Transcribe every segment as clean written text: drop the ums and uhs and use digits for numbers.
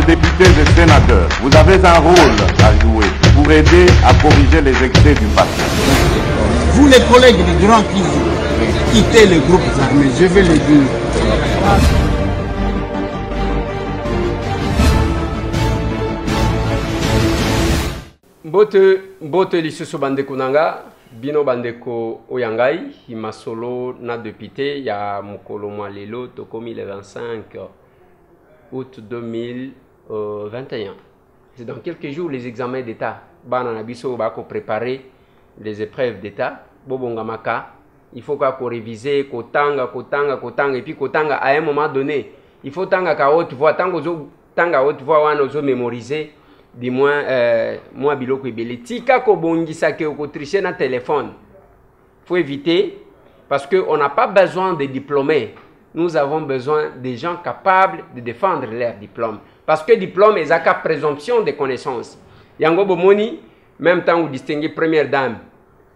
députés et sénateurs, vous avez un rôle à jouer pour aider à corriger les excès du passé. Vous les collègues du Grand qui quittez les groupes armés, je vais le dire. Mbote lisusu bandeko nanga bino bandeko oyangai masolo na député ya mokolo mwa lelo tokomi le 25 août 2021. C'est dans quelques jours les examens d'état. Bana na biso ba ko préparer les épreuves d'état. Bobongamaka, il faut qu'on réviser, qu'on tanga et puis qu'on tanga à un moment donné. Il faut tanga ka haute voix, tanga haute voix wana ozo mémoriser. Du moins, moi, biloko ebele. Tika ko bongisa ke ko tricher na téléphone. Faut éviter parce qu'on n'a pas besoin de diplômés. Nous avons besoin de gens capables de défendre leur diplôme. Parce que diplôme est la présomption de connaissances. Yango bomoni, même temps où distinguer première dame,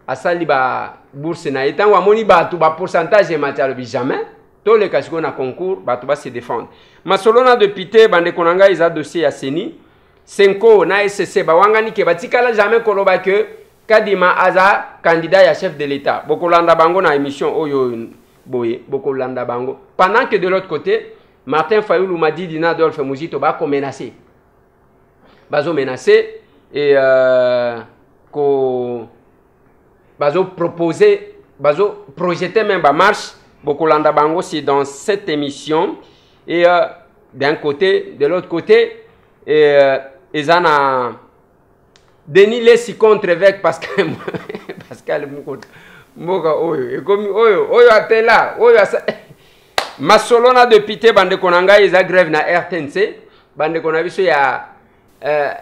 à sali ba bourse na etant wa moni ba tout ba pourcentage et matière jamais. Tous les cas qu'on a concours, ba tout ba se défendre. Masolona de pité bande konanga ils a dossier à Seni. Senko na SCC ba wangani ke batikala jamais koloba que kadima aza candidat ya chef de l'état. Bokolanda bango na émission oyo boye bokolanda bango. Pendant que de l'autre côté, Martin Fayoulou m'a dit Dina Adolphe Mouzito ba ko menacer. Bazo menacer et ko bazo proposer, bazo projeter même ba marche bokolanda bango c'est dans cette émission et d'un côté, de l'autre côté ils ont Denis Lessi contre avec Pascal Moga Oyo. Et comme Oyo a là, Oyo a Masolona de Pité, bande konanga, ils ont grève na RTNC, bande konabi so ya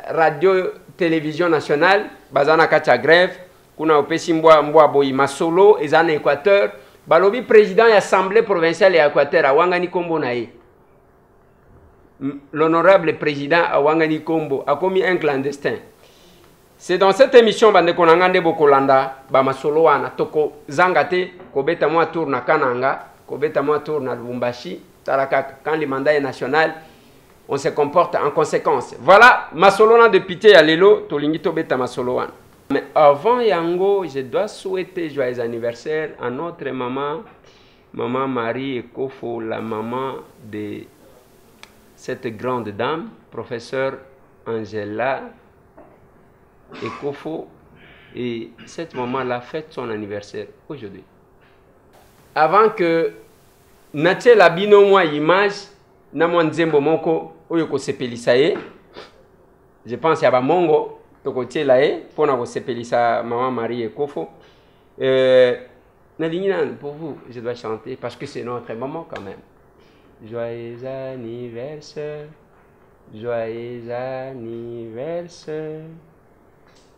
radio télévision nationale, bazana kacha grève, kuna opesi mbwa boyi Masolo, ils ont Équateur, balobi président de l'Assemblée provinciale ya Équateur, a wangani kombo na ye. L'honorable président Awangani Kombo a commis un clandestin. C'est dans cette émission bande konangande bokolanda ba masolo wana toko zangate kobeta moi tour na Kananga, kobeta moi tour na Lubumbashi, taraka quand le mandat est national, on se comporte en conséquence. Voilà masolo na de pité ya lelo tolingi tobeta masolo wana. Mais avant yango, je dois souhaiter joyeux anniversaire à notre maman Marie Ekofo, la maman de cette grande dame, professeur Angela Ekofo, et cette maman-là fête son anniversaire aujourd'hui. Avant que Natie Labino moi image, Namon Nzembo Moko, Oyoko Sepelisaye, je pense à Bamongo, Tokotie Lae, pour na Sepelisa maman Marie Ekofo. Pour vous, je dois chanter parce que c'est notre maman quand même. Joyeux anniversaire, joyeux anniversaire,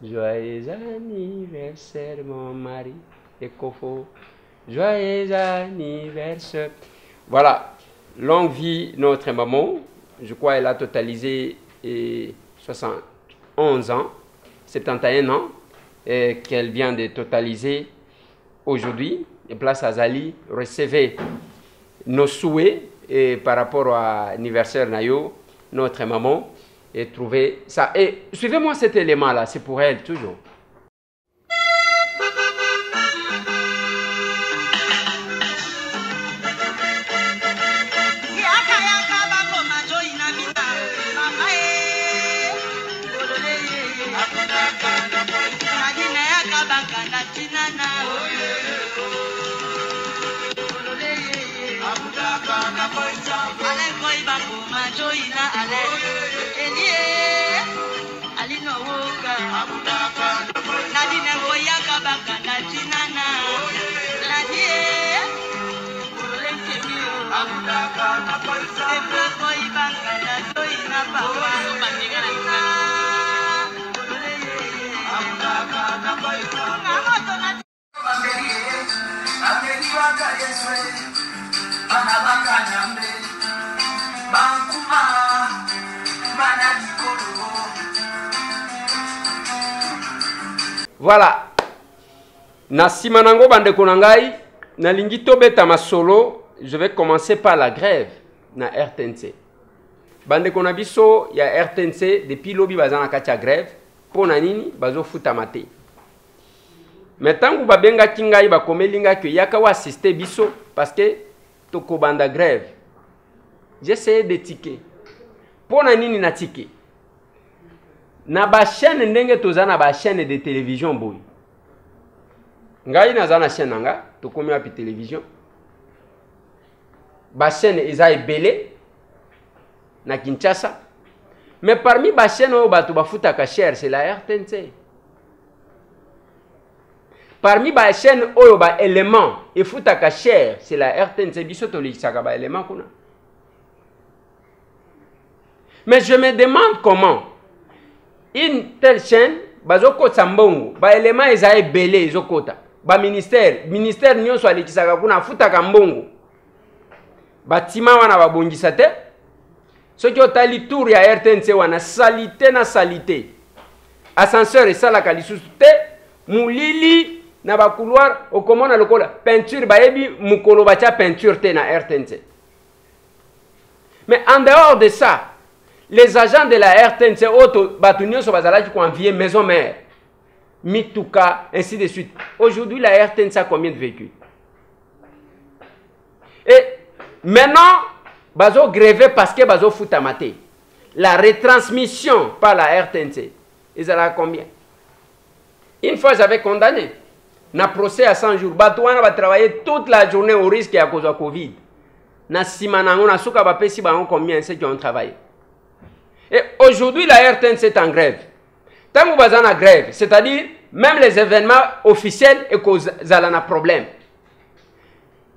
joyeux anniversaire mon mari Ekofo, joyeux anniversaire. Voilà, longue vie notre maman, je crois qu'elle a totalisé 71 ans, 71 ans, qu'elle vient de totaliser aujourd'hui. Et place à Zali, recevez nos souhaits. Et par rapport à l'anniversaire Nayo, notre maman, et trouver ça. Et suivez-moi cet élément-là, c'est pour elle toujours. Voilà. Na simanango bande konangai, na lingi tobeta masolo, je vais commencer par la grève na RTNC. bande kona biso ya RTNC depuis lobi bazana katia grève pona nini bazo futa mate. Mais tangu babenga kingai bakomelinga que yaka wa assister biso parce que toko banda grève. J'essaie de ticket. Pona nini na ticket. Na ba chaîne ndenge tozana ba chaîne de télévision boy. Ngai nazana chaîne nga tokomi api télévision. Ba chaîne eza ebele na Kinshasa. Mais parmi ba chaîne o batu bafuta ka cher c'est la RTNC. Parmi ba chaîne oyo ba élément et futa ka cher c'est la RTNC biso to lisaka ba élément kuna. Mais je me demande comment une telle chaîne bazoko tsambongo ba élément eza ebele ezokota ba ministère nyonso alikisaka kuna futa ka mbongo batima wana babongisa te soki otali tour ya RTNC wana salité na salité ascenseur esalaka lisusu te mulili na ba couloir okomona lokola peinture bayebi mukolo batia peinture te na RTNC. Mais en dehors de ça les agents de la RTNC auto batunyo so bazalaki convier maison mère Mituka ainsi de suite. Aujourd'hui la RTNC a combien de véhicules? Et maintenant bazo grévé parce que bazo futamate. La retransmission par la RTNC, ils allaient à combien? Une fois j'avais condamné na procès à 100 jours. Batouana va travailler toute la journée au risque à cause de Covid. Na simanango na souka ba pesi ba combien ceux qui ont travaillé. Et aujourd'hui, la RTNC est en grève. Tant que vous êtes en grève, c'est-à-dire même les événements officiels et causent un problème.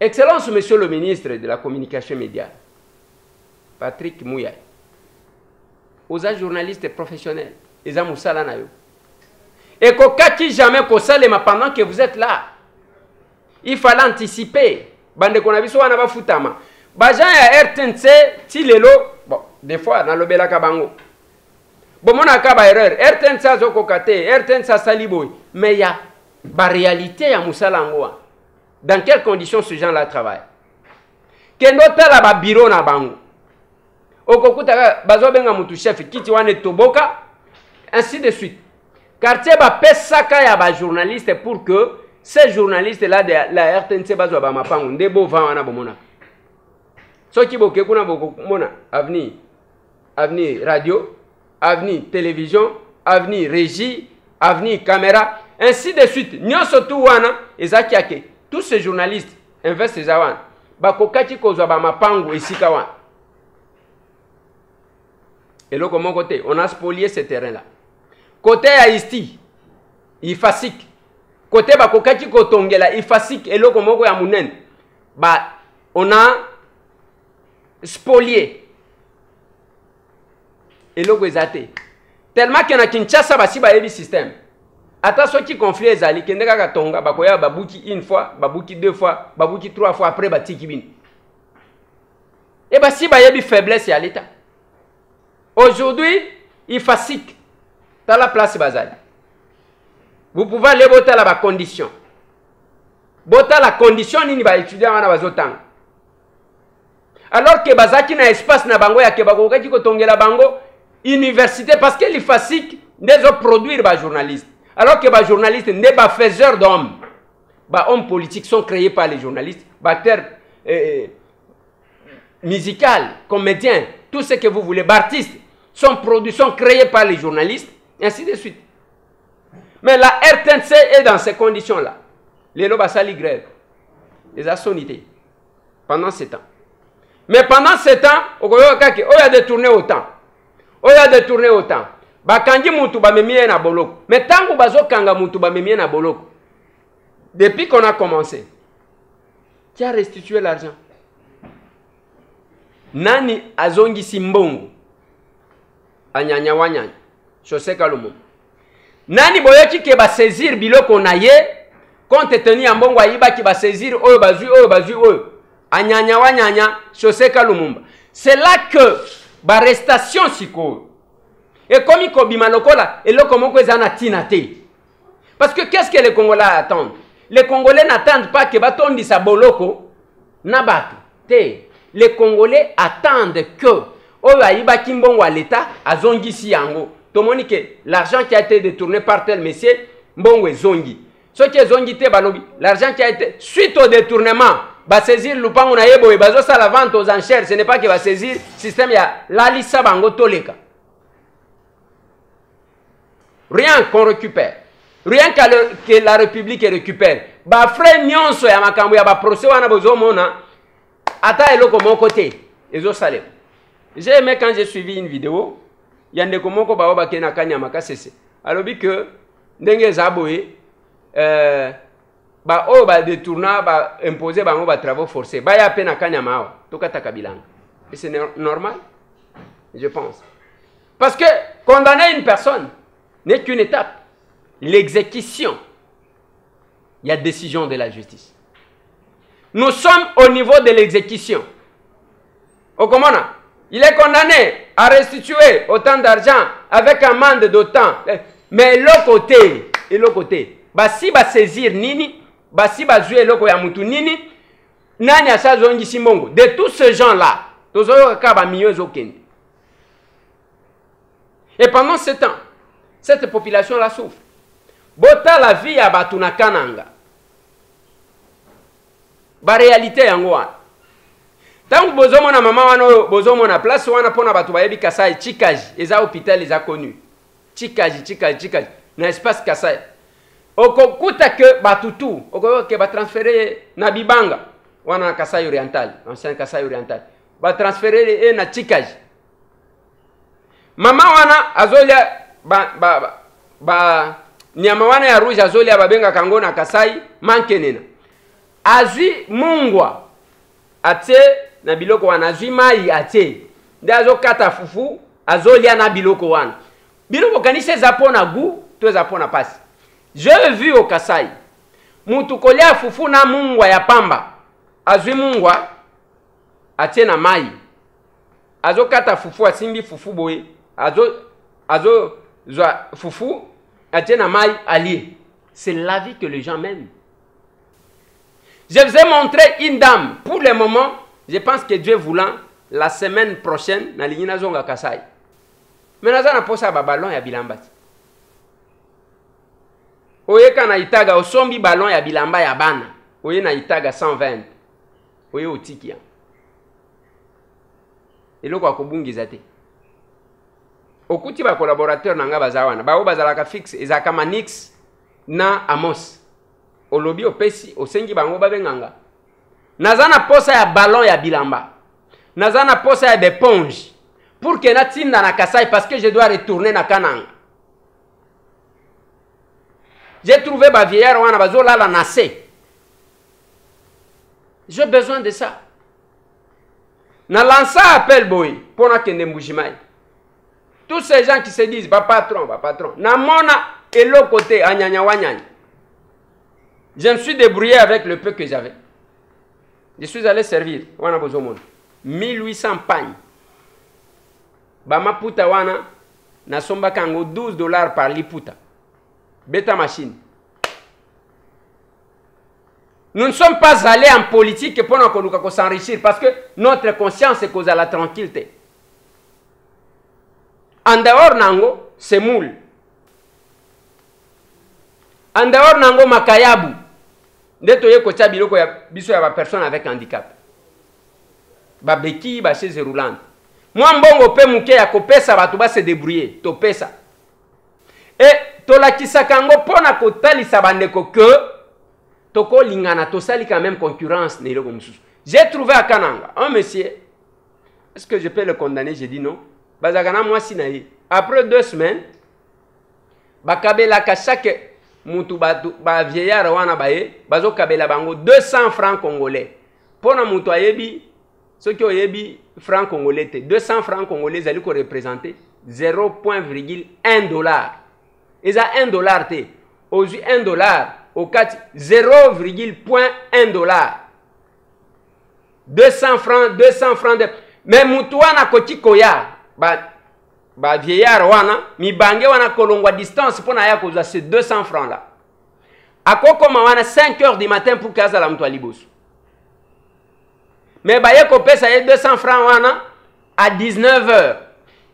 Excellence, monsieur le ministre de la communication média, Patrick Mouya, aux journalistes professionnels, les amoussala na yo. Et kokaki jamais kosalema pendant que vous êtes là. Il fallait anticiper. Bande konabiso wana ba futama. Bajan ya RTNC ti lelo bon. Des fois, dans le Belaka Bango. Bon, mon akaba erreur. RTNC a zokokate, RTNC a saliboy. Mais il y a la réalité à Moussalangoa. Dans quelles conditions ce gens-là travaillent? Kendo tala ba bureau na bango. Okokuta bazo benga mutu chef kiti wane toboka ainsi de suite. Quartier ba pesaka ya ba journaliste pour que ces journalistes là de la RTNC bazo ba mapango ndebo va wana bomona. Soki boke kuna bokomona avenir radio, avenir télévision, avenir régie, avenir caméra, ainsi de suite. Nyonso tu wana ezakiake. Tous ces journalistes investissent wana. Bakokaki kozwa ba mapango esika wana. Et là, comment côté, on a spolié ce terrain-là. Côté Haïti, il fasik. Côté bakokaki kotongela, il fasik. Et là, comment ya munen, bah on a spolié. Et là, tellement qu'il y a Kinshasa, basi ba yebi système. Ata soki conflit ezali kendeka katonga bakoya babuki une fois, babuki deux fois, babuki trois fois après batiki bin. Et basi ba yebi faiblesse ya l'état. Aujourd'hui, il fasik dans la place bazali. Vous pouvez aller voter la condition. Voter la condition nini ba étudiant wana bazotanga. Alors que bazaki na espace na bango ya kebako kaki kotongela bango université parce que les fasik ne produire ba journaliste. Alors que les journalistes ne sont pas faiseurs d'hommes. Les hommes politiques sont créés par les journalistes. Les acteurs musicaux, comédiens, tout ce que vous voulez, les artistes sont produits, sont créés par les journalistes, et ainsi de suite. Mais la RTNC est dans ces conditions-là. Les lobasali grève. Les assonités. Pendant 7 ans. Mais pendant 7 ans, on a détourné autant. On a détourné autant. Bakangi mutu bamemie na boloko. Mais tango bazo kanga mutu bamemie na boloko. Depuis qu'on a commencé, qui a restitué l'argent? Nani azongi simbongo? Anyanya wanyanya. Chose kalomo. Nani boyoki ke ba saisir biloko na ye compte tenu ya mbongo ayiba ki ba saisir oyo bazui oyo. Anyanya wanyanya chose kalomumba. C'est là que ba restation siko. Et comme il kobima lokola, et là comment que zana tinate. Parce que qu'est-ce que les Congolais attendent? Les Congolais n'attendent pas que baton di sa boloko nabatu. Les Congolais attendent que oyo ayiba kimbongo à l'état azongi si yango tomoni que l'argent qui a été détourné par tel monsieur mbongo ezongi ce qui ezongi te balobi l'argent qui a été suite au détournement va saisir lupango na yebo bazo sa la vente aux enchères ce n'est pas que va saisir système ya lalisa bango toleka rien qu'on récupère rien que la République récupère ba frère nyonso ya makambo ya ba procès wana bozo mona ata eloko moko te ezo salem. J'ai aimé quand j'ai suivi une vidéo il y a ndeko moko ba oba kena kanyama kasese alobi que ndenge zaboye ba o ba détourna ba imposer bango ba travaux forcés ba ya pena kanyama awa tokata kabilanga et c'est normal je pense parce que condamner une personne n'est qu'une étape. L'exécution, il y a décision de la justice. Nous sommes au niveau de l'exécution. Okomona, il est condamné à restituer autant d'argent avec amende d'autant. Mais l'autre côté, si ba saisir nini, si ba jouer l'autre ya mutu nini, nani asa zongi simongo. De tous ces gens-là, tozoyo kaba mieux okende. Et pendant ce temps, cette population-là souffre. Bota la vie à Batuna Kananga. Ba réalité yango wana. Tant bozo mona mama wana bozo mona place wana pona batu bayebi Kasai Chikaji, eza hôpital eza connu. Chikaji na espace Kasai. Okokuta que batutu, okokuta que ba transférer na Bibanga wana na Kasai oriental, ancien Kasai oriental. Ba transférer na Chikaji. Mama wana azolia nyama wana ya rouge azolia babenga kango na Kasai mankenena. Azwi mungwa ate na biloko wana azwi mai ate. Nde azokata fufu azolia na biloko wana. Biloko kanise zapona gu to zapona pasi. Je vu au Kasai. Mutu kolia fufu na mungwa ya pamba. Azwi mungwa ate na mai. Azokata fufu asimbi fufu boye. Azo fufu ate na mai allié. C'est la vie que les gens mènent. Je vous ai montré une dame. Pour le moment, je pense que Dieu voulant, la semaine prochaine, na lingina zonga Kasai. Mais naza na posa ba ballon ya bilambati. Oye kana itaga osombi ballon ya bilamba ya bana. Oye na itaga 120. Oye otikia. Eloko akobungiza te. Okuti ba collaborateur nanga bazawana. Ba o bazalaka fixe ezaka Manix na Amos. Olobi opesi osengi bango babenganga. Nazana posa ya ballon ya bilamba. Nazana posa ya d'éponge. Pour que na tinda na Kasai parce que je dois retourner na Kananga. J'ai trouvé ba vieillard wana bazola la nase. J'ai besoin de ça. Na lança appel boy pona kende mbujimai. Tous ces gens qui se disent ba patron. Na mona elo côté anyanya wanyanya. Je me suis débrouillé avec le peu que j'avais. Je suis allé servir. Wana bozomon. 1800 pagnes. Bama puta wana. Na somba kango $12 par liputa. Beta machine. Nous ne sommes pas allés en politique pour s'enrichir. Parce que notre conscience est cause à la tranquillité. En dehors nango, c'est moule. En dehors nango makayabu. Ndetoye kocha biloko ya biso ya ba personne avec handicap. Ba beki ba chaise roulante. Moi mbongo pe muke ya kopesa batu ba se débrouiller, to pesa. Et to la kisakango pona kotalisa bandeko que toko lingana to sali quand même concurrence ne loko mususu. J'ai trouvé à Kananga un monsieur. Est-ce que je peux le condamner? J'ai dit non. Bazagana moi sinaye. Après 2 semaines, bakabela ka chaque mutu ba vieillard wana baye bazo kabela bango 200 francs congolais. Pona mutu ayebi ce qui oyebi francs congolais te 200 francs congolais zali ko représenter 0.1 $. Et ça $1 te. Aujourd'hui $1 au 4 0.1 $. 200 francs de mais mutu wana koti koya ba vieillard wana mi bange wana kolongwa distance pona ya koza ces 200 francs là. Akokoma wana 5 heures du matin pour kaza la mtu alibosu. Mais ba yeko pesa ye 200 francs wana à 19h.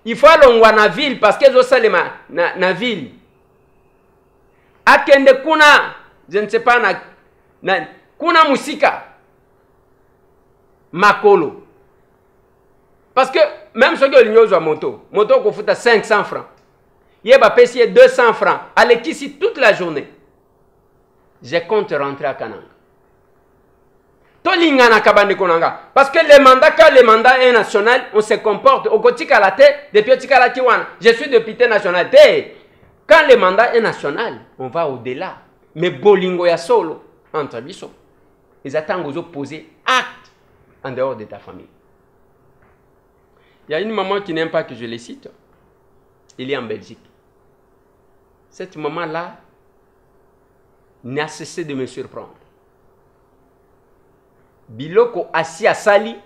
Il faut aller dans la ville parce que c'est la ville. Akende kuna, je ne sais pas, kuna musika. Makolo. Parce que même ceux qui ont une moto qu'on fout à 500 francs. Il va payer 200 francs. Allez ici toute la journée. Je compte rentrer à Kananga. Parce que le mandat, quand le mandat est national, on se comporte. Au côté à la tête, depuis je suis député national. Quand le mandat est national, on va au-delà. Mais Bolingo ya solo, entre biso. Ils attendent aux opposés actes en dehors de ta famille. Il y a une maman qui n'aime pas que je les cite. Il est en Belgique. Cette maman-là n'a cessé de me surprendre. Biloko assis à Sali,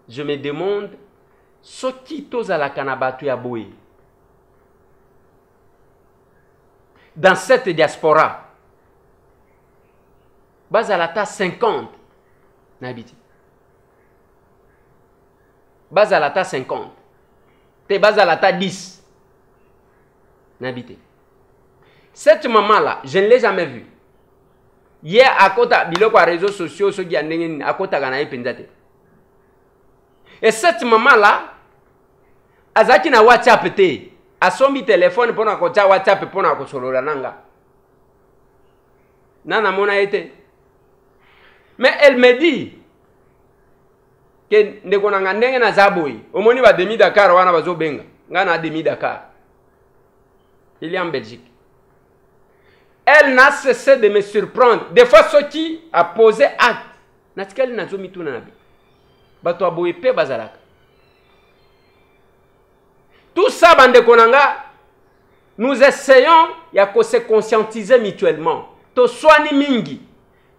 je me demande ce qui tous à la Kanabatu ya Boé. Dans cette diaspora, Bazalata 50 n'habite. Bazalata 50. Te Bazalata 10 n'habite. Cette maman-là, je ne l'ai jamais vue. Hier, à côté de réseaux sociaux, ceux qui ont à côté de et cette maman-là, Azaki na WhatsApp, a son téléphone pour na WhatsApp pour na solo la nanga. Nana mona été. Mais elle me dit que ndeko nanga ndenge na zaboyi. Omoni ba demi Dakar wana bazo benga. Ngana demi Dakar. Il est en Belgique. Elle n'a cessé de me surprendre. Des fois, ce qui a posé acte. Natikali na zomi tu nabi. Bato aboye pe bazalaka. Tout ça, bande konanga, nous essayons de se conscientiser mutuellement. To soani mingi,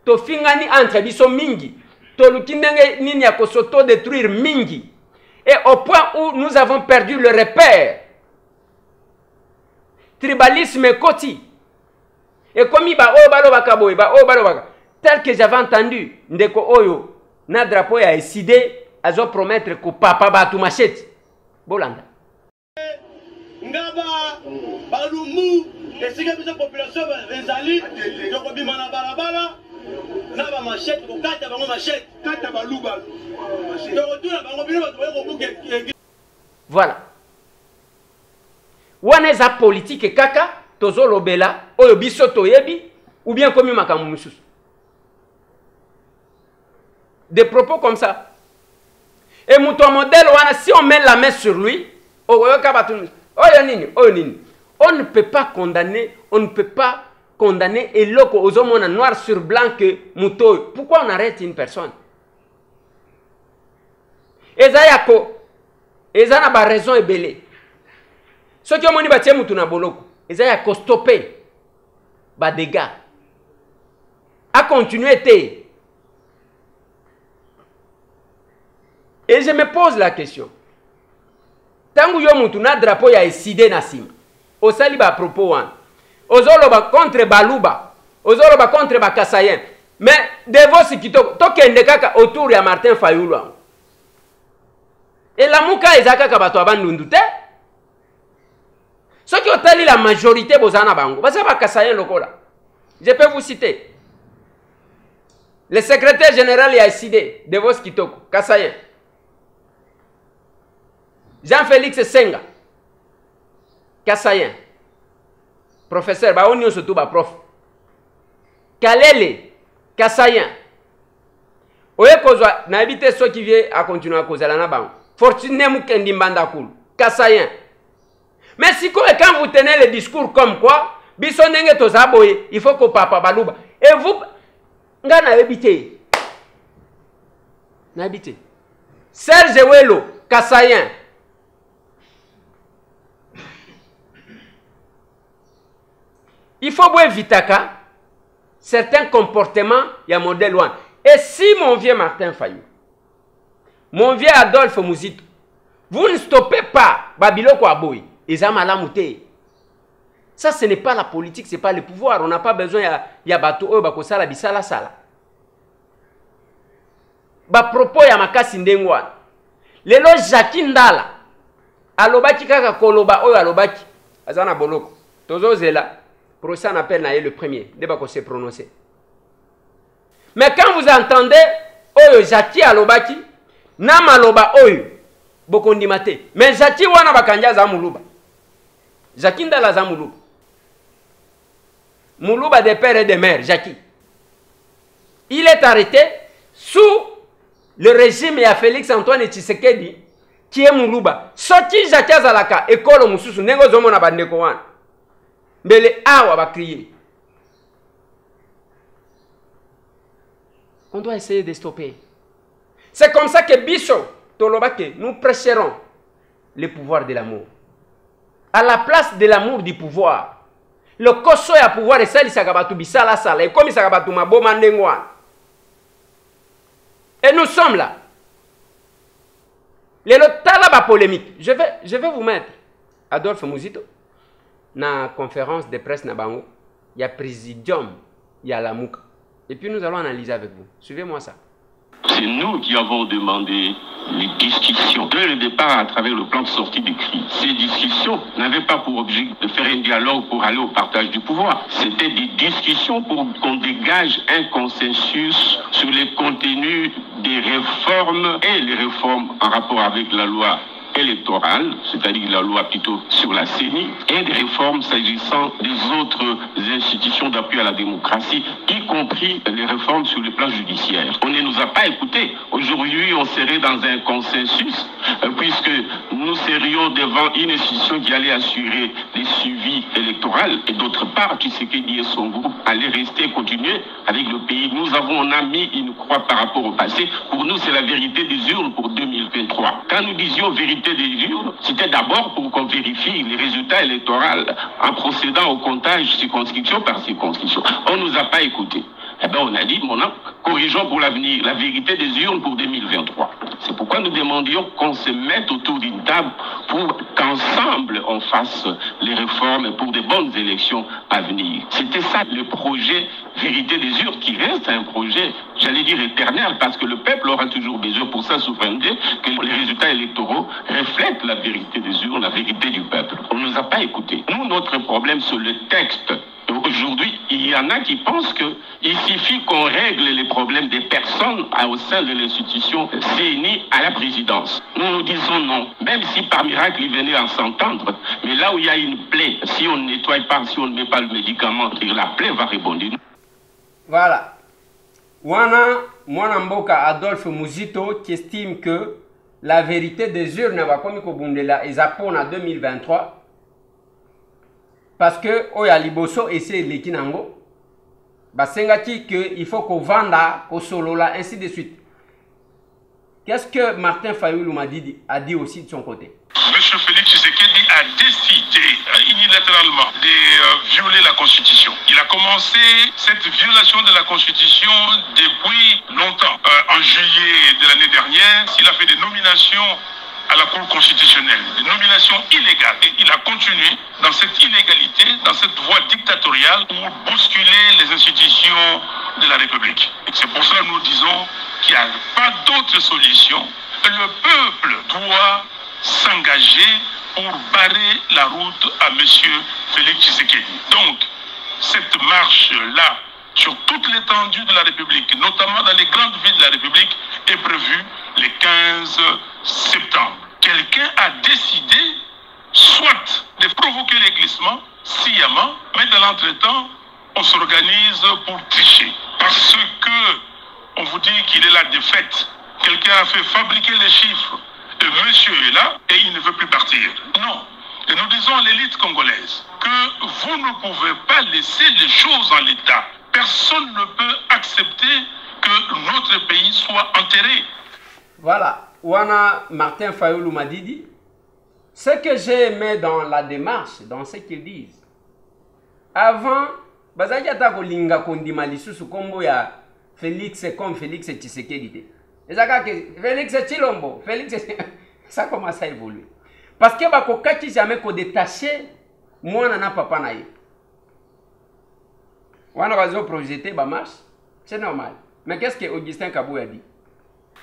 to fingani entre biso mingi, to lukindenge nini ya kosoto détruire mingi. Et au point où nous avons perdu le repère. Tribalisme koti. Et comme il va au balo bakaboy, ba o balo baka. Tel que j'avais entendu, ndeko oyo, na drapeau a décidé, à zo promettre que papa ba tout machette. Bolanda. Ngaba balumu esika biso population ezali donc bimana balabala na ba machette ko kata bango machette kata baluba donc tout la bango bino ko buke. Voilà. Waneza politique kaka tozo lobela oyo biso toyebi ou bien comme makambo mususu. Des propos comme ça. Et mon modèle wana si on met la main sur lui, on ne peut pas condamner, et l'autre aux hommes noir sur blanc que Mouto. Pourquoi on arrête une personne? Ezayako, Ezana ba raison est belée. Ce qui ont dit batie Moutou na boloko, Ezayako stopper, ba dégâts, à continuer té. Et je me pose la question. Tangu yo mutu na drapeau ya eside na sima. Osali ba propos wan. Ozoloba contre Baluba. Ozoloba contre Bakasayen. Mais devosi kitoko tokende kaka autour ya Martin Fayulu. Et la muka ezaka ka bato abandundu te. Ce qui otali la majorité bozana bango. Basa Bakasayen lokola. Je peux vous citer. Le secrétaire général ya eside Devos Kitoko, Kasayen. Jean-Félix Senga, Kassayen, professeur, ba on surtout ba prof. Kalele, Kassayen. Oye kozwa na habité ceux qui viennent à continuer à causer la naban. Fortuné Mukendi Mbandakul, Kassayen. Mais si quand vous tenez le discours comme quoi, bisonenge tozaboye, il faut que papa baluba. Et vous, ngana habité. Na habité. Serge Welo, Kassayen. Il faut éviter certains comportements, il y a un modèle loin. Et si mon vieux Martin Fayulu, mon vieux Adolphe Mouzito, vous ne stoppez pas Babiloko Aboui, ça ce n'est pas la politique, ce n'est pas le pouvoir. On n'a pas besoin de bateau, bakosala bisala sala. Ba propos ya makasi ndengwa. lelo Jackie Ndala alobaki kaka koloba oyo alobaki azana boloko tozo zela procès en appel na le premier débat ko se prononcer. Mais quand vous entendez oyo Jackie alobaki na maloba oyo bokondimate mais Jackie wana bakanja za muluba Jackie Ndala za muluba muluba des pères et des mères Jackie il est arrêté sous le régime ya Félix Antoine Tshisekedi qui est muluba sorti Jackie azalaka école mususu nengo zomo na bandeko wana mbele awa ba crier. On doit essayer de stopper. C'est comme ça que Bisso Tolobake, nous prêcherons le pouvoir de l'amour. À la place de l'amour du pouvoir. Le koso ya pouvoir et ça, il s'agabatu bisala sala. Et comme il s'agabatu mabo mandengwan. Et nous sommes là. Le talaba polémique. Je vais vous mettre Adolphe Mouzito. Dans la conférence de presse na bango, il y a présidium, il y a la mouka. Et puis nous allons analyser avec vous. Suivez-moi ça. C'est nous qui avons demandé les discussions dès le départ à travers le plan de sortie des crises. Ces discussions n'avaient pas pour objet de faire un dialogue pour aller au partage du pouvoir. C'était des discussions pour qu'on dégage un consensus sur les contenus des réformes et les réformes en rapport avec la loi électorale, c'est-à-dire la loi plutôt sur la CENI, et des réformes s'agissant des autres institutions d'appui à la démocratie, y compris les réformes sur le plan judiciaire. On ne nous a pas écoutés. Aujourd'hui, on serait dans un consensus, puisque nous serions devant une institution qui allait assurer les suivis électoraux, et d'autre part, Tshisekedi et son groupe allaient rester et continuer avec le pays. On a mis une croix par rapport au passé. Pour nous, c'est la vérité des urnes pour 2023. Quand nous disions vérité des urnes, c'était d'abord pour qu'on vérifie les résultats électoraux en procédant au comptage circonscription par circonscription. On ne nous a pas écoutés. Eh bien, on a dit, corrigeons pour l'avenir la vérité des urnes pour 2023. C'est pourquoi nous demandions qu'on se mette autour d'une table pour qu'ensemble on fasse les réformes pour de bonnes élections à venir. C'était ça le projet vérité des urnes qui reste un projet, j'allais dire éternel, parce que le peuple aura toujours besoin pour sa souveraineté que les résultats électoraux reflètent la vérité des urnes, la vérité du peuple. On ne nous a pas écoutés. Nous, notre problème sur le texte. Aujourd'hui, il y en a qui pensent qu'il suffit qu'on règle les problèmes des personnes au sein de l'institution CENI à la présidence. Nous nous disons non, même si par miracle ils venaient à s'entendre, mais là où il y a une plaie, si on ne nettoie pas, si on ne met pas le médicament, la plaie va rebondir. Voilà. Mwana Mboka Adolphe Mouzito qui estime que la vérité des urnes va comme Kobundela et Japon en 2023. Parce que Oya Liboso et c'est l'Ekinango, Basengati que il faut qu'on venda, qu'on solola, ainsi de suite. Qu'est-ce que Martin Fayoulou a dit aussi de son côté? Monsieur Félix Tshisekedi a décidé unilatéralement de violer la Constitution. Il a commencé cette violation de la Constitution depuis longtemps. En juillet de l'année dernière, il a fait des nominations à la Cour constitutionnelle, des nominations illégales. Et il a continué dans cette illégalité, dans cette voie dictatoriale pour bousculer les institutions de la République. C'est pour cela que nous disons qu'il n'y a pas d'autre solution. Le peuple doit s'engager pour barrer la route à M. Félix Tshisekedi. Donc, cette marche-là, sur toute l'étendue de la République, notamment dans les grandes villes de la République, est prévue le 15 septembre. Quelqu'un a décidé soit de provoquer les glissements sciemment, mais dans l'entretemps, on s'organise pour tricher. Parce que on vous dit qu'il est la défaite. Quelqu'un a fait fabriquer les chiffres. Et monsieur est là et il ne veut plus partir. Non. Et nous disons à l'élite congolaise que vous ne pouvez pas laisser les choses en l'état. Personne ne peut accepter que notre pays soit enterré. Voilà. Wana Martin Fayoulou m'a dit, ce que j'ai aimé dans la démarche, dans ce qu'ils disent, avant, bazaki atako linga kondima lisusu kombo ya Félix comme Félix Tshisekedi. Ezaka que Félix Tshilombo, Félix ça commence à évoluer. Parce que bakokaki jamais ko détacher mwana na papa na ye. Wana bazo projeter ba marche, c'est normal. Mais qu'est-ce que Augustin Kabou a dit?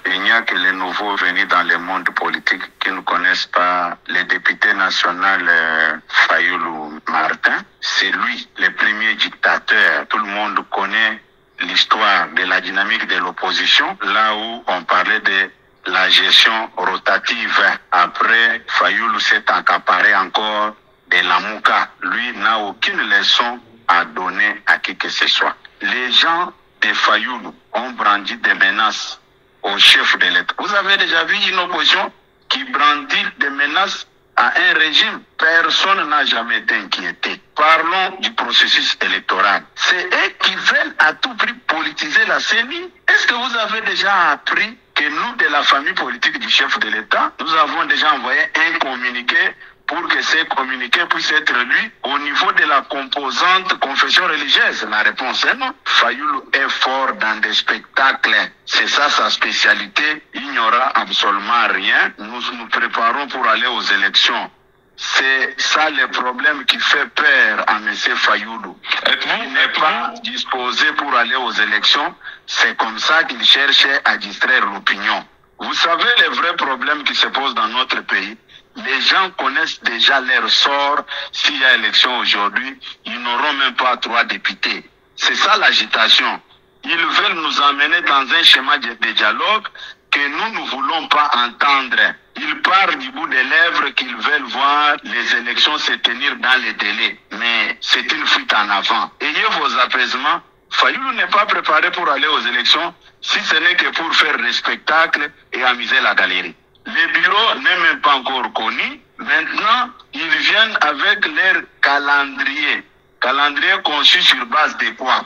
Il n'y a que les nouveaux venus dans le monde politique qui ne connaissent pas le député national Fayoulou Martin. C'est lui le premier dictateur. Tout le monde connaît l'histoire de la dynamique de l'opposition, là où on parlait de la gestion rotative. Après, Fayoulou s'est accaparé encore de Lamouka. Lui n'a aucune leçon à donner à qui que ce soit. Les gens de Fayoulou ont brandi des menaces au chef de l'État. Vous avez déjà vu une opposition qui brandit des menaces à un régime? Personne n'a jamais été inquiété. Parlons du processus électoral. C'est eux qui veulent à tout prix politiser la CENI. Est-ce que vous avez déjà appris que nous, de la famille politique du chef de l'État, nous avons déjà envoyé un communiqué pour que ces communiqués puissent être lus au niveau de la composante confession religieuse? La réponse est non. Fayoulou est fort dans des spectacles. C'est ça sa spécialité. Il n'y aura absolument rien. Nous nous préparons pour aller aux élections. C'est ça le problème qui fait peur à M. Fayoulou. Il n'est pas disposé pour aller aux élections. C'est comme ça qu'il cherchait à distraire l'opinion. Vous savez les vrais problèmes qui se posent dans notre pays? Les gens connaissent déjà leur sort. S'il y a élection aujourd'hui, ils n'auront même pas 3 députés. C'est ça l'agitation. Ils veulent nous emmener dans un schéma de dialogue que nous ne voulons pas entendre. Ils parlent du bout des lèvres qu'ils veulent voir les élections se tenir dans les délais. Mais c'est une fuite en avant. Ayez vos apaisements. Fayoulou n'est pas préparé pour aller aux élections si ce n'est que pour faire le spectacle et amuser la galerie. Le bureau n'est même pas encore connu. Maintenant, ils viennent avec leur calendrier. Calendrier conçu sur base de quoi?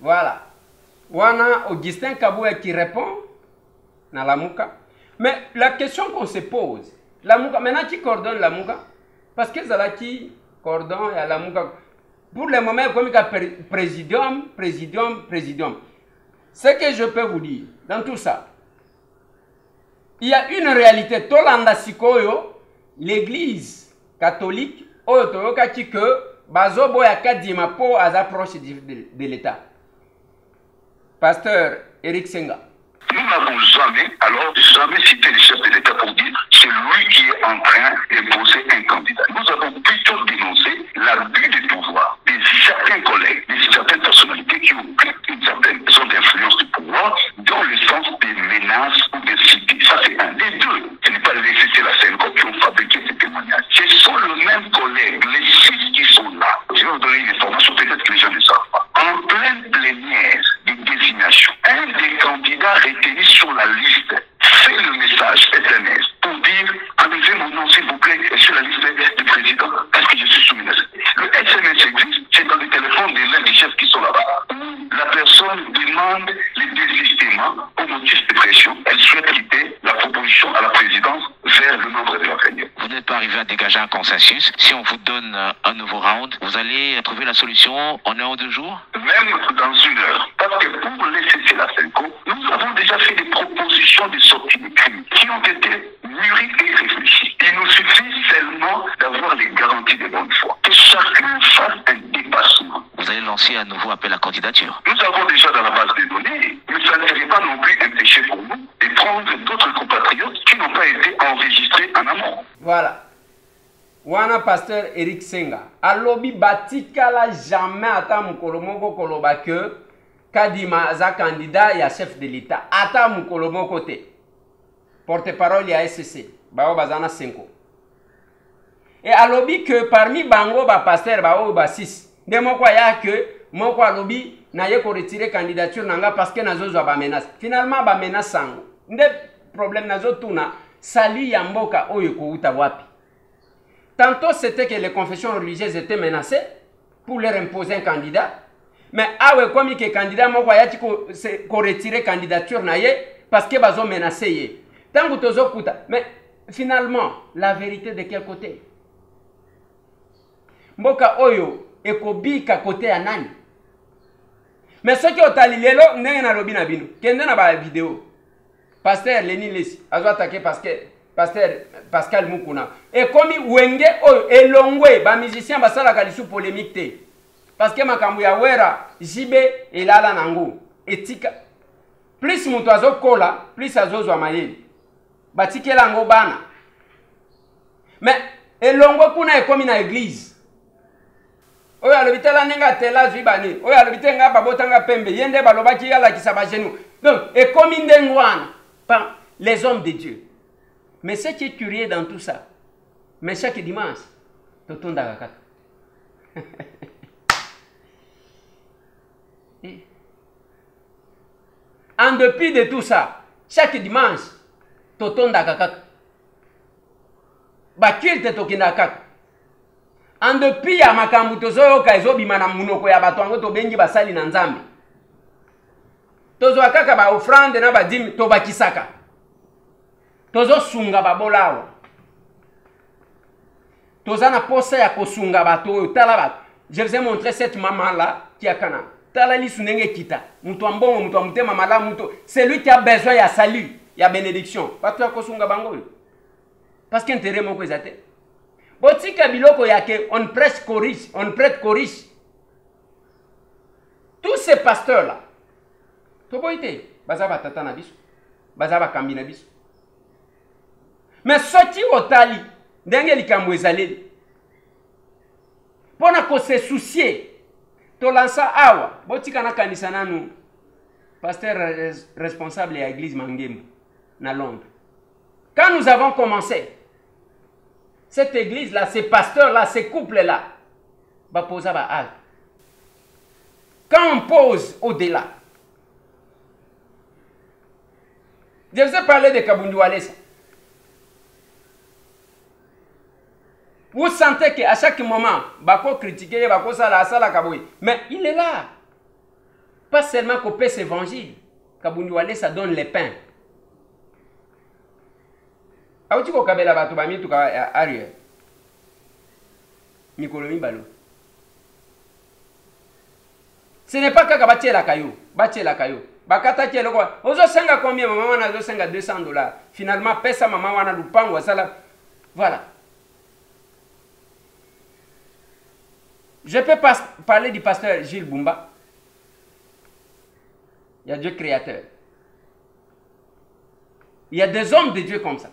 Voilà. Wana Augustin Kaboué qui répond dans la Mouka. Mais la question qu'on se pose, la Mouka, maintenant qui coordonne la Mouka? Parce que ça qui coordonne et la Mouka. Pour le moment, comme il présidium. Ce que je peux vous dire dans tout ça, il y a une réalité. Tolanda Sikoyo, l'église catholique, Oyotoyoka que Bazobo Yakadima po à approche de l'État. Pasteur Eric Senga. Nous n'avons jamais cité le chef de l'État pour dire c'est lui qui est en train d'imposer un candidat. Nous avons plutôt dénoncé l'abus du pouvoir de certains collègues, de certaines personnalités qui ont une certaine zone d'influence du pouvoir dans le sens des menaces ou des cités. Ça c'est un des deux. Ce n'est pas les CC la Senko qui ont fabriqué ces témoignages. Ce sont les mêmes collègues, les 6 qui sont là. Je vais vous donner une information, peut-être que les gens ne savent pas. En pleine plénière de désignation, un des candidats retenus sur la liste fait le message SMS pour dire enlevez mon nom s'il vous plaît sur la liste du président parce que je suis soumis à ça. Le SMS existe, c'est dans le téléphone de l'un des chefs qui sont là-bas où la personne demande le désistement au motif de pression. Elle souhaite quitter la proposition à la présidence vers le nombre de la première. Vous n'êtes pas arrivé à dégager un consensus. Si on vous donne un nouveau round, vous allez trouver la solution en 1 ou 2 jours? Même dans 1 heure. Parce que pour laisser la Senko, nous avons déjà fait des propositions de sortie de crime qui ont été mûries et réfléchies. Il nous suffit seulement d'avoir les garanties de bonne foi. Que chacun fasse un dépassement. Vous allez lancer un nouveau appel à candidature. Nous avons déjà dans la base de données, mais ça ne serait pas non plus un péché pour nous de prendre d'autres compatriotes qui n'ont pas été enregistrés en amont. Voilà. Wana pasteur Eric Senga. Alobi batikala jamais ata mukolomoko koloba que Kadima za candidat ya chef de l'État. Ata mukolomoko te. Porte-parole ya SCC. Bao bazana 5. Et alobi que parmi bango ba pasteur bao ba 6. De moko ya que moko alobi na ye ko retirer candidature nanga parce que nazo zo ba menace. Finalement ba menace sango. Nde problème nazo tuna sali ya mboka oyo ko uta wapi. Tantôt c'était que les confessions religieuses étaient menacées pour leur imposer un candidat. Mais comme il y a un candidat, il faut retirer la candidature parce que ils ont menacé. Mais finalement, la vérité de quel côté? Mboka oyo ekobika côté ya nani? Mais ce qui est talilelo, n'est na lobi na bino. Kende na ba vidéo. Pasteur Lenin Lesi, azo attaqué parce que Pasteur Pascal Mukuna. Et comme Wenge oyo elongwe ba musicien basala kalisu polémique te. Parce que makambu ya wera jibe elala nango etika. plus mutu azokola plus azozwa mayele batikela yango bana mais elongwe kuna ekomi na église oyo alobi tala ndenge atela azwi bani oyo alobi te nga babotanga pembe ye nde balobaki alakisa bagenu donc ekomi ndenge wana par les hommes de Dieu. Mais ce qui est curieux dans tout ça, mais chaque dimanche totondaka kaka en dépit de tout ça, chaque dimanche totondaka kaka bakilte tokendaka kaka en dépit ya makambo tozoyoka ezobima na munoko ya bato yango tobengi basali na Nzambe tozwa kaka ba offrande na badimi tobakisaka tozosunga babolawa tozana posa ya kosunga bato oyo tala bato. Je vous ai montré cette maman là qui a Cana tala lisu ndenge kita mutu ambongo mutu amutema malamu mutu c'est lui qui a besoin ya salut ya bénédiction bato ya kosunga bango oyo parce que intérêt moko ezate botika biloko yake on prêche corrige on prête corrige tous ces pasteurs là toboite baza batata na biso baza bakambi na biso mais soki otali ndenge likambo ezaleli mpona kose soucier tolansa awa botika na kanisa nanu pasteur responsable ya église Mangembu na Londres. Quand nous avons commencé cette église là, ces pasteurs là, ces couples là, baposa ba al. Quand on pose au-delà, je vous ai parlé de Kabundu Walesa. Vous sentez qu'à chaque moment, bako critiquer, bako sala kaboui, mais il est là. Pas seulement qu'on paie cet évangile. Kabundu Walesa donne les pains. Aouti ko kabela bato ba mitu ka arrière. Mikolo mi balo. Ce n'est pas kaka batie la caillou, bakata kielo quoi. Ozo senga combien maman wana ozo senga $200. Finalement pesa maman wana lupango sala. Voilà. Je peux pas parler du pasteur Gilles Bumba. Il y a Dieu créateur. Il y a des hommes de Dieu comme ça.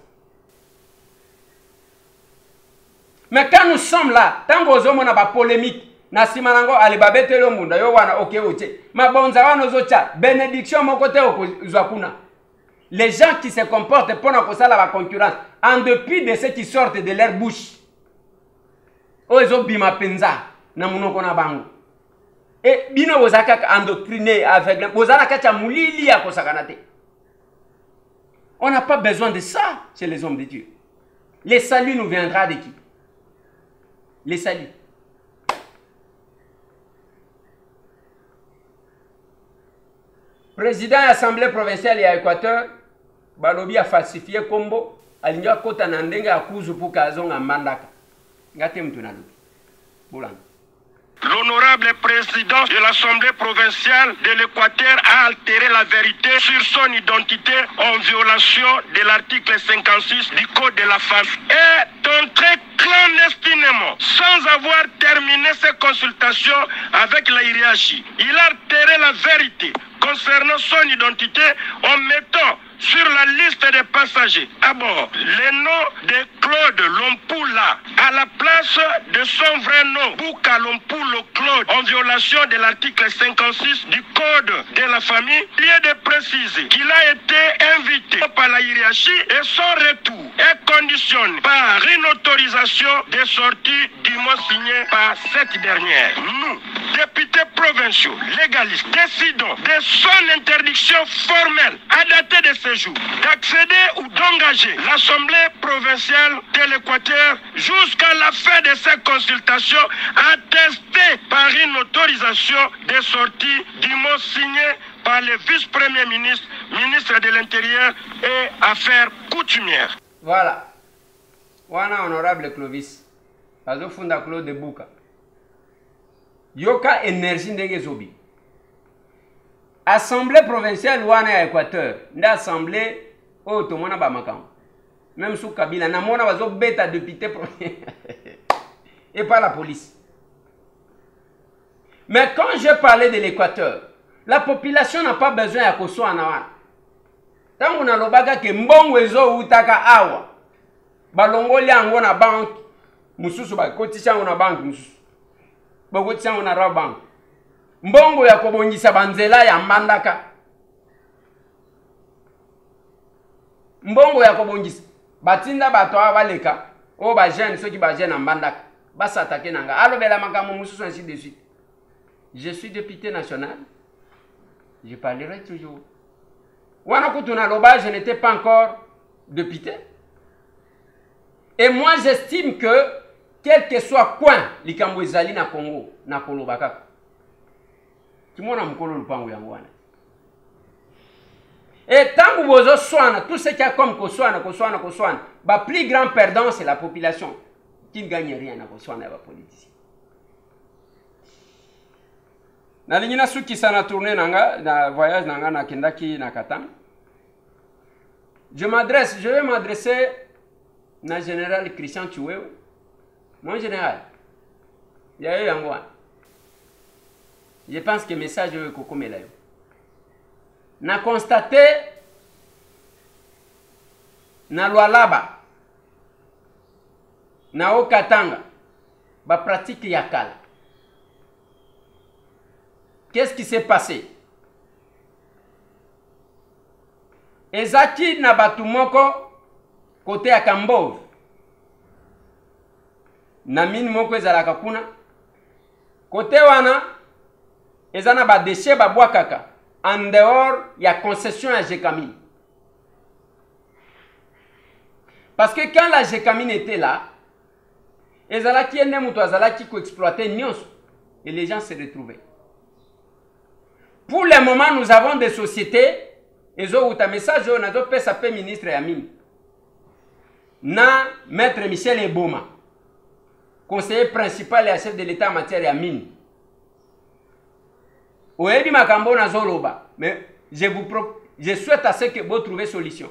Mais quand nous sommes là, tant que nous avons une polémique, nasimanango alibabetelo munda yo wana oke oche. Mabonza wana ozocha bénédiction mon côté okuzakuna. Les gens qui se comportent pour nous la concurrence, en dépit de ce qui sortent de leur bouche. Ozo bima penza na munoko na bango. Et bino bozaka endoctriné avec bozana kacha mulili ya kosakanate. On n'a pas besoin de ça chez les hommes de Dieu. Le salut nous viendra de qui? Les saluts. Président de l'Assemblée provinciale et à Équateur, Balobi a falsifié Combo, Alinga Kota Nandenga Akuzu pour Kazon à Mandaka. Gatem Tunalo. Boulan. L'honorable président de l'Assemblée provinciale de l'Équateur a altéré la vérité sur son identité en violation de l'article 56 du Code de la famille et entré clandestinement sans avoir terminé ses consultations avec la hiérarchie. Il a altéré la vérité concernant son identité en mettant sur la liste des passagers à bord le nom de Claude Lompoula à la place de son vrai nom, Bouka Lompoulo Claude, en violation de l'article 56 du Code de la famille. Il est de préciser qu'il a été invité par la hiérarchie et son retour est conditionné par une autorisation de sortie du mot signé par cette dernière. Nous, députés provinciaux, légalistes, décidons de son interdiction formelle à dater de ce jour d'accéder ou d'engager l'Assemblée provinciale de l'Équateur jusqu'à la fin de ces consultations attestées par une autorisation de sortie du mot signé par le vice-premier ministre, ministre de l'Intérieur et Affaires coutumières. Voilà. Wana honorable Clovis. Azo funda Claude de Bouka. Yoka énergie ndenge zobi. Assemblée provinciale wana ya Équateur, nda assemblée o to mona ba makam. Même sous Kabila na mona bazo beta député et pas la police. Mais quand je parlais de l'Équateur, la population n'a pas besoin à Koso Anawan. Tangu na lobaka ke mbongo ezo utaka awa. Balongoli yango na bank mususu ba kotisa yango na bank mususu. Ba kotisa yango na ra bank. Mbongo ya kobongisa banzela ya mbandaka. Mbongo ya kobongisa batinda bato abaleka o ba jeune ceux qui ba jeune mbandaka. Ba s'attaquer nanga. Alobela makambo mususu ainsi de suite. Je suis député national. Je parlerai toujours. Wanakutuna Loba, je n'étais pas encore député. Et moi, j'estime que, quel que soit coin, likambo ezali na Congo, na Kolobaka. Kimona mukolo lupango yango wana. Et tant que vous soignez, tout ce qu'il y a comme Kosoana, le plus grand perdant, c'est la population qui ne gagne rien à Kosoana et les politiciens. Na lingina suki sana tourné na voyage nanga na kendaki na Katanga. Je vais m'adresser na général Christian Chiwewe. Mon général, il y a eu un mois. Je pense que le message est comme là. Na constaté na Lualaba na Okatanga ba pratique yakala. Qu'est-ce qui s'est passé? Ezaki na batumoko côté ya Kambov. Na mine moko ezalaka kuna. Côté wana ezana ba déchets ba bwakaka en dehors ya concession à Jekamine. Parce que quand la Jekamine était là, ezalaki ene muto azalaki ko exploiter nyonso et les gens se retrouvaient. Pour le moment, nous avons des sociétés, et zo uta message on a do pesa pe ministre ya mine. Na maître Michel Eboma, conseiller principal et chef de l'État en matière ya mine. Oyebi makambo na zoloba, mais je souhaite à ce que vous trouviez solution.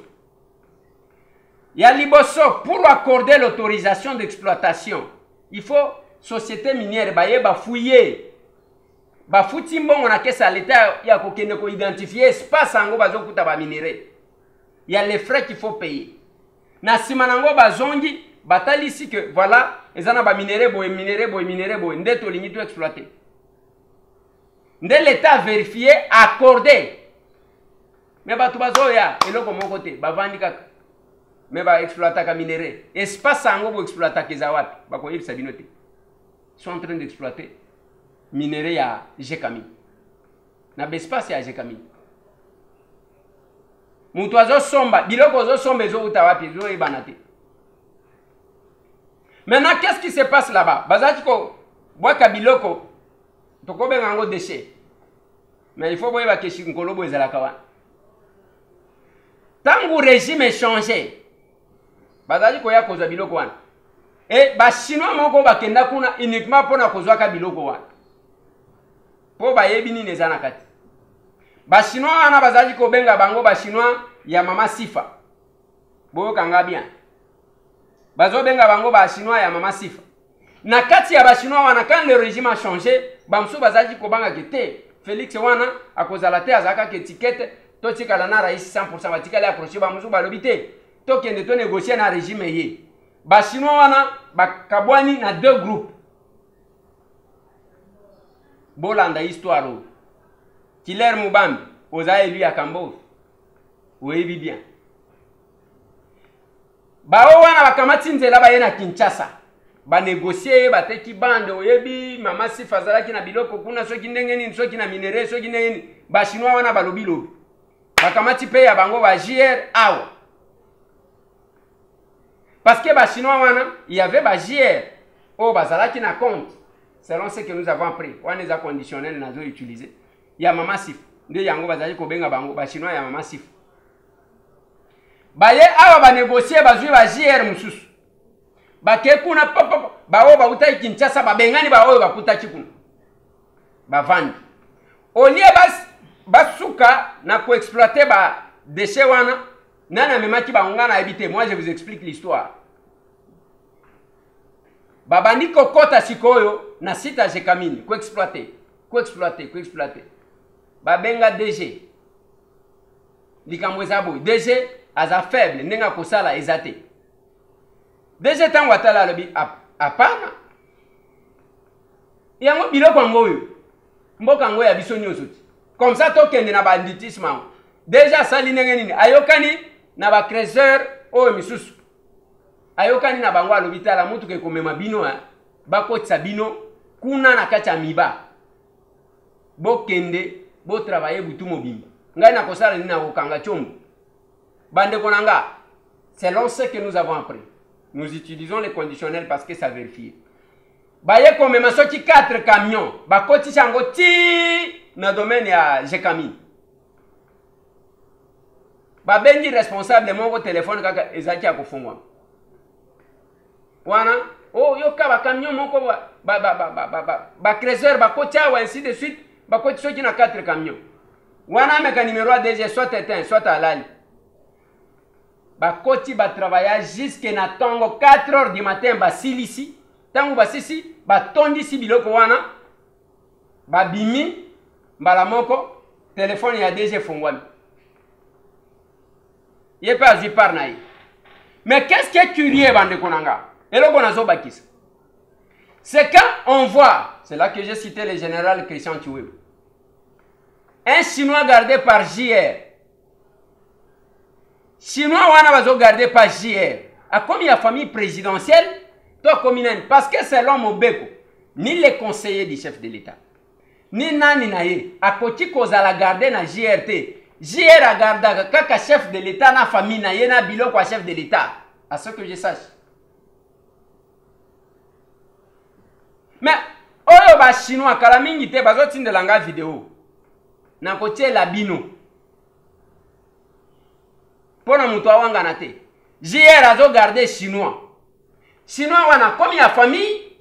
Ya liboso pour accorder l'autorisation d'exploitation, il faut société minière ba fouiller. Ba futi mbongo na kesa l'État ya kokende ko identifier espace ango bazokuta ba minéraux. Il y a les frais qu'il faut payer. Na simanango bazongi batali ici que voilà, ezana ba minéraux boy nde to lingi to exploiter. Nde l'État vérifier accorder. Mais ba to bazoya eloko moko te ba vandi kaka. Mais ba exploiter ka minéraux. Espace ango bo exploiter keza wapi? Ba ko yebisa binote. Ils sont en train d'exploiter minéraux ya Jekamine. Na bespace ya Jekamine. Mutu azo somba, biloko zo somba zo utawapi zo ebanate. Maintenant qu'est-ce qui se passe là-bas? Bazati ko boaka biloko toko benga ngo déchet. Mais il faut boyeba ke shinkolobo ezalaka wana. Tangu régime est changé. Bazati ko ya kozwa biloko wana. Et ba chinois moko bakenda kuna uniquement pona kozwa ka biloko wana. Po ba yebi ni nezana kati. Ba chinois wana bazali ko benga bango ba chinois ya mama Sifa. Boyo kanga bien. Bazo benga bango ba chinois ya mama Sifa. Na kati ya ba chinois wana quand le régime a changé, bamso bazali ko banga kete. Félix wana akozala te azaka ke étiquette to tikala na rais 100% batikala accroché bamso balobité. To kende to négocier na régime ye. Ba chinois wana bakabwani na deux groupes. Bolanda histoire. Kiler Mubambi, oza élu à Kambov. Oui, bien. Bao wana bakamati nzela ba yena Kinshasa. Ba négocier, ba teki bande oyebi, mama Sifa zalaki na biloko kuna soki ndenge nini, soki na minéraux, soki ndenge nini. Ba chinois wana balobi lobi. Bakamati pe ya bango ba JR awa. Parce que ba chinois wana, il y avait ba JR. Oh bazalaki na compte. Selon ce que nous avons appris, on les a conditionnels, nous avons utilisé. Il y a Mama Sif. Il y a un chinois, il y a Mama Sif. Il y a un négocier, il y a un JR Moussous. Il y a un Kinshasa, il y a un Kikuna. Bavandi. Au lieu de exploiter les déchets, moi je vous explique l'histoire. Babandi kokota sikoyo na sita Jekamine ko exploiter. Babenga DG. likambo eza boye DG aza faible ndenge akosala eza te DG ntango atala alobi apana yango biloko yango oyo mboka yango ya biso nyonso ti comme ça tokende na banditisme yango DG asali ndenge nini ayokani na bacresseur oyo misusu ayokani na bango alobi tala mutuka ekomema bino bakotisa bino kuna na kati ya miba bokende botravaye butu mobimba ngai nakosala nini nakokanga tshombo bandeko na nga selon ce que nous avons appris nous utilisons les conditionnels parce que ça vérifie baye komema soki 4 camions bakotisa yango ti na domaine ya Jekami babengi responsable moko telefone kaka ezaki ya kofungwa wana oh yoka ba camion moko ba cresseur bakoti awa ainsi de suite bakoti soki na 4 camions wana meka numéro DG soit éteint soit alali bakoti ba travailler jusqu'à na tongo 4 heures du matin ba silisi tango ba sisi ba tondisi biloko wana ba bimi mbala moko téléphone ya DG fongwami yé pas azui par naï mais qu'est-ce qui est curieux bande konanga eloko nazo bakisa c'est quand on voit c'est là que j'ai cité le général Christian Chiwewe un chinois gardé par JR chinois wana bazo gardé par JR a comme il y a famille présidentielle toi communane parce que c'est l'homme au beko ni les conseillers du chef de l'État ni nani naye a koti kozala garder na JRT JR a gardé kaka chef de l'État na famille naye na biloko a chef de l'État à ce que je sache mais oyo ba chinois kala mingi te bazo tindela nga vidéo na kotie la bino pona mutu awanga na te JR azo garder chinois wana comme ya famille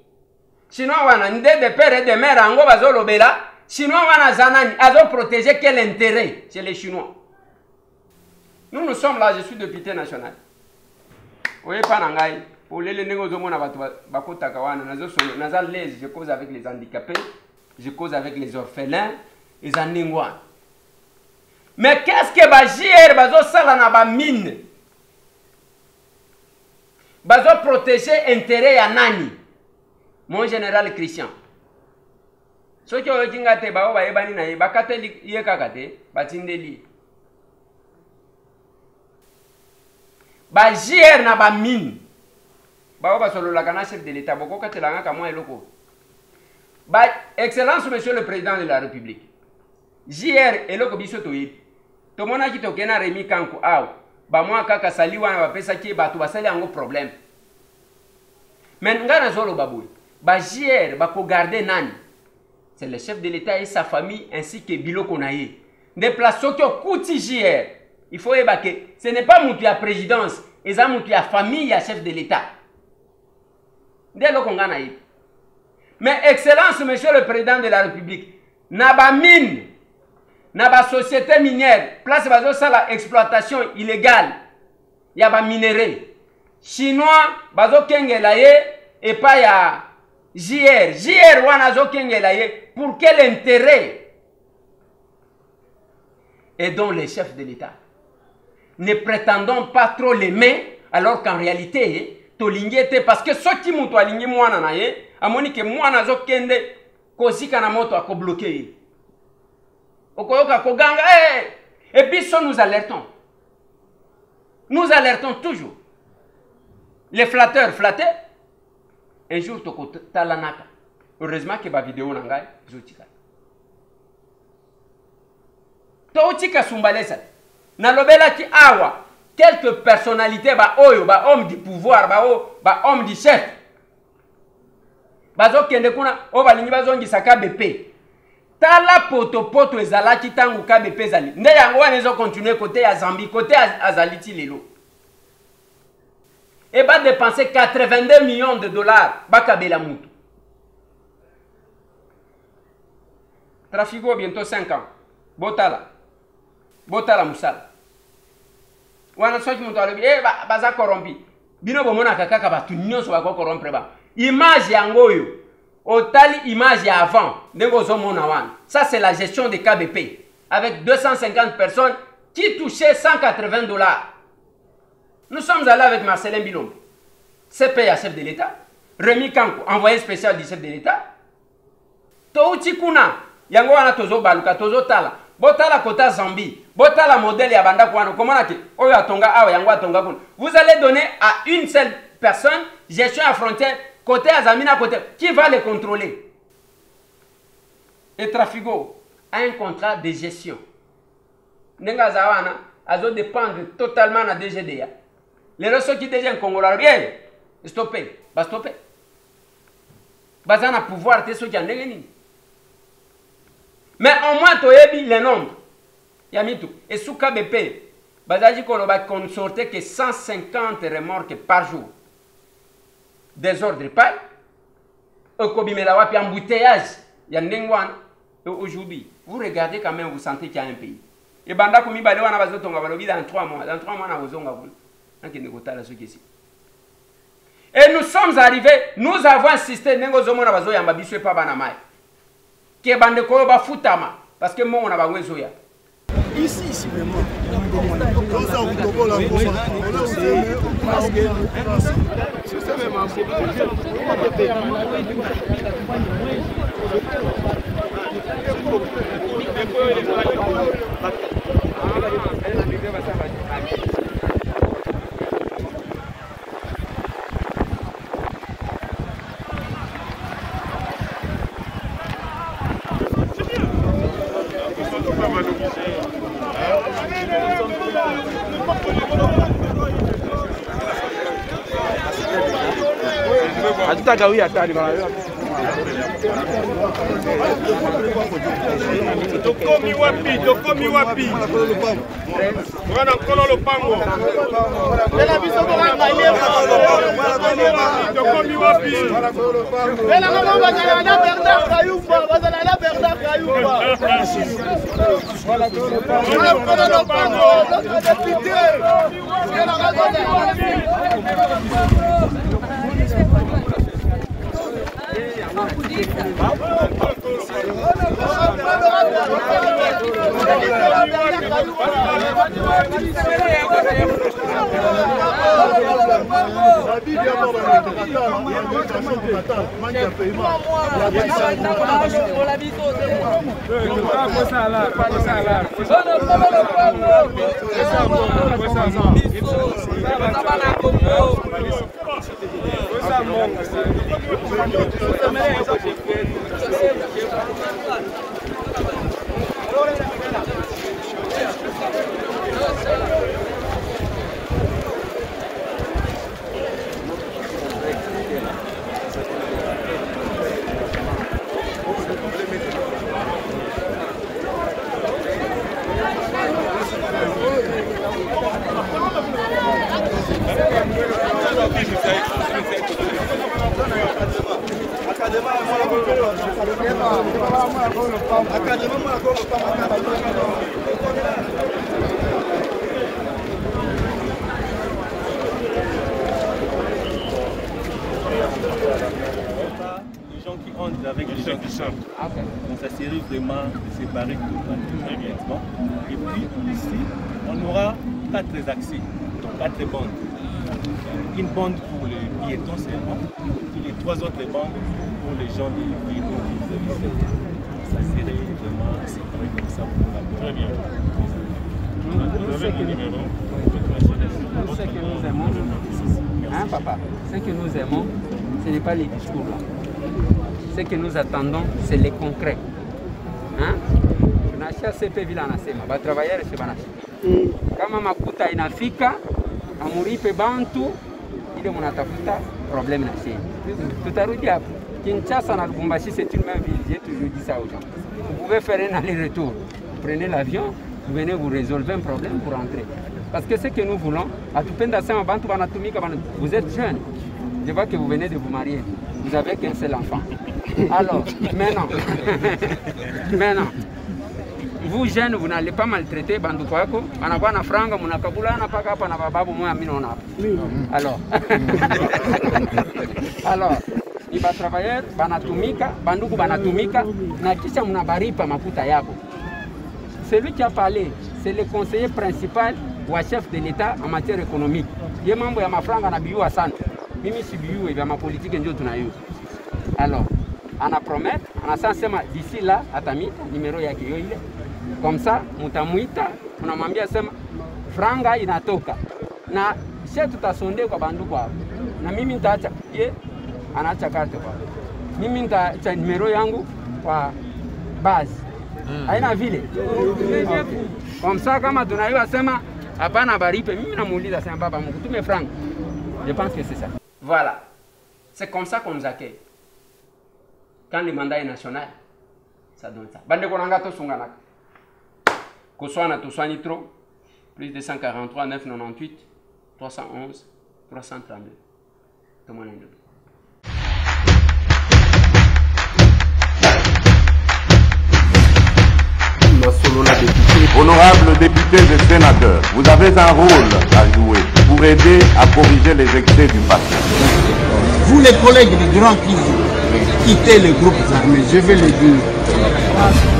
chinois wana nde de père et de mère ango bazo lobela chinois wana zanani azo protéger quel intérêt chez les chinois nous sommes là je suis député national oye pa na ngai olele ndenge ozomona bato bakotaka wana nazo solo naza l'aise je cause avec les handicapés je cause avec les orphelins les aningwa mais qu'est-ce que ba JR bazo sala na ba mine bazo protéger intérêt ya nani mon général Christian soki oyo kinga te bao bayebani na ye bakateli ye kaka te batindeli ba JR na ba mine bao basololaka na chef de l'État boko katelanga ka mwa eloko ba excellence monsieur le président de la République JR eloko biso toyebi tomonaki tokena Remi Kanku awa bamwa kaka sali wana bapesaki bato basali yango problème mais nga nazoloba boye ba JR bako garder nani c'est le chef de l'État et sa famille ainsi que biloko na ye de place soki okuti JR il faut yeba que ce n'est pas mutu ya présidence eza mutu ya famille ya chef de l'État nde eloko nga na ye mais excellence monsieur le président de la République na ba mine na ba société minière place bazo sala exploitation illégale ya ba minerai chinois bazo kengela ye et pas ya JR wana zo kengela ye pour quel intérêt et donc les chefs de l'État ne prétendons pas trop l'aimer alors qu'en réalité tolingi ete parce que soki mutu alingi mwana na ye amoni ke mwana zo kende kozika na moto akobloquer ye okoyoka koganga et puis ça nous alertons toujours les flatteurs flattés un jour toko talanaka heureusement que ba vidéo nangai zotika to tika sumbalesa na lobela ki awa quelques personnalités ba oyo ba homme du pouvoir ba homme du chef bazo kende kuna o balingi bazongisa KBP tala poto ezalaki tangu KBP ezali nde yango wana ezo continuer côté ya Zambie côté azaliti lelo et va dépenser 82 millions de dollars bakabela mutu trafico bientôt 5 ans botala musala wana soki mutu alobi baza corrompi bino bomona kaka batu nyonso bako corrompre ba image yango oyo otali image ya avant ndenge ozomona wana ça c'est la gestion de KBP avec 250 personnes qui touchait 180 $. Nous sommes allés avec Marcelin Bilombe, CPA, chef de l'État, Rémi Kanko, envoyé spécial du chef de l'État. Touti kuna, yango wana tozo baluka, tozo tala. Botala kota Zambie, botala modèle ya banda kwana. Comment on a dit? Oyo atonga awa, yango atonga kuna. Vous allez donner à une seule personne, gestion à frontière, côté Azamina, côté. Qui va les contrôler? Et Trafigo a un contrat de gestion. Nenga zawana, azo dépendre totalement de DGDA. Les ressources qui déjà en Congo, bien, stopper, bah stopper. Bazana pouvoir, t'es ce qui en est. Mais au moins, tu as les nombres. Yamitou. Et sous KBP, Bazaji Koloba consortait que 150 remorques par jour. Désordre pas. Okobimelawa, puis embouteillage. Yandengwan. Et aujourd'hui, vous regardez quand même, vous sentez qu'il y a un pays. Et Banda Koumi Balewana Bazotonga Balobi dans 3 mois. Dans 3 mois, on a besoin de et nous sommes arrivés, nous avons insisté, Nengozomo Nabazo Yambabisu et Pabanamai. Qui bande koloba futama parce que moi on a besoin zoya ici vraiment Tokomi wapi. Mwana nkolo lopango. Bela biso kolanga yeba. Tokomi wapi. Bela ngoma bazala na Bernard Kayumba, bazala na Bernard Kayumba. Voilà nkolo lopango, notre député. Bela ngoma wapi. Les gens qui entrent avec les gens qui sortent. On s'assurer vraiment de séparer tout. Et puis ici, on aura 4 accès, donc 4 bandes. Une bande pour les piétons seulement, et les 3 autres bandes pour les gens des piétons qui s'assurer vraiment séparer comme ça pour la. Très bien. Nous, ce que nous aimons, hein, papa, ce que nous aimons, ce n'est pas les discours là. Ce que nous attendons, c'est les concrets. Hein? Tunashia CP vile anasema, batravailleur se banashi. Kama makuta inafika, amuripe bantu, ile munatafuta problème na chini. Tutarudi hapo. Kinshasa na Lubumbashi, c'est une même ville, j'ai toujours dit ça aux gens. Vous pouvez faire un aller-retour. Vous prenez l'avion, vous venez vous résolver un problème pour rentrer. Parce que ce que nous voulons, vous êtes jeune. Je vois que vous venez de vous marier. Vous n'avez qu'un seul enfant. Alors, maintenant, vous jeunes, vous n'allez pas maltraiter Bandoukwako. Anabana franga, munakabula, napaka, panababu, moi, minona. Alors, il va travailler, banatumika, banduku banatumika, na kisha munabaripa makuta yako. Celui qui a parlé, c'est le conseiller principal ou chef de l'État en matière économique. Il y a membre de ma franga na biyu asante. Mimi si biyu et ma politique ndio tunayo. Alors, on a promis, on a censé d'ici là atamita numéro yake yo ile. Comme ça, mutamuita, tunamwambia sema franga inatoka. Na sisi tutasonde kwa bandu kwa. Na mimi nitaacha ye anaacha karte kwa. Mimi nitaacha numero yangu kwa base. Haina vile. Comme ça kama tunaiwa sema hapana baripe, mimi namuuliza sema baba Mungu tume franc. Je pense que c'est ça. Voilà. C'est comme ça qu'on nous accueille. Quand le mandat est national, ça donne ça. Bande konanga to sunganaka. Koswana to swani trop. Plus de 143 998 311 332. Tout le monde est Honorables députés et sénateurs, vous avez un rôle à jouer pour aider à corriger les excès du passé. Vous les collègues du Grand Kivu, quittez les groupes armés, je vais le dire.